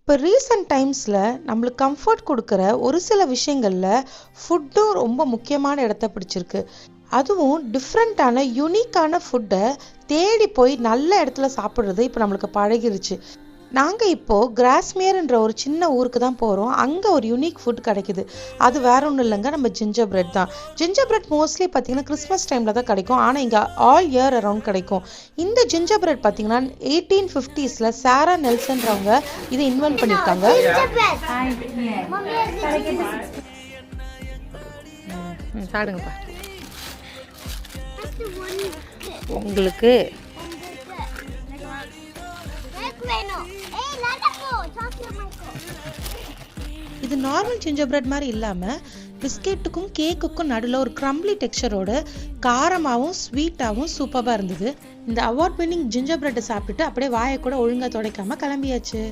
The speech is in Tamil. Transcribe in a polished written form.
இப்போ ரீசெண்ட் டைம்ஸில் நம்மளுக்கு கம்ஃபர்ட் கொடுக்குற ஒரு சில விஷயங்களில் ஃபுட்டும் ரொம்ப முக்கியமான இடத்த பிடிச்சிருக்கு. அதுவும் டிஃப்ரெண்ட்டான யூனிக்கான ஃபுட்டை தேடி போய் நல்ல இடத்துல சாப்பிட்றது இப்போ நம்மளுக்கு பழகிருச்சு. நாங்கள் இப்போது கிராஸ்மியர்ன்ற ஒரு சின்ன ஊருக்கு தான் போகிறோம். அங்கே ஒரு யூனிக் ஃபுட் கிடைக்குது. அது வேற ஒன்றும் இல்லைங்க, நம்ம ஜிஞ்சர் பிரெட் தான். ஜிஞ்சர் பிரெட் மோஸ்ட்லி பார்த்தீங்கன்னா கிறிஸ்மஸ் டைமில் தான் கிடைக்கும். ஆனால் இங்கே ஆல் இயர் அரவுண்ட் கிடைக்கும். இந்த ஜிஞ்சர் பிரெட் பார்த்தீங்கன்னா 1850s சாரா நெல்சன்றவங்க இதை இன்வென்ட் பண்ணியிருக்காங்க. சாடுங்கப்பா. உங்களுக்கு இது நார்மல் ஜிஞ்சர் பிரெட் மாதிரி இல்லாமல் பிஸ்கெட்டுக்கும் கேக்குக்கும் நடுவில் ஒரு க்ரம்பிளி டெக்ஸ்சரோட காரமாகவும் ஸ்வீட்டாகவும் சூப்பராக இருந்தது. இந்த அவார்ட் வின்னிங் ஜிஞ்சர் பிரெட்டை சாப்பிட்டுட்டு அப்படியே வாயை கூட ஒழுங்காக துடைக்காமல் கிளம்பியாச்சு.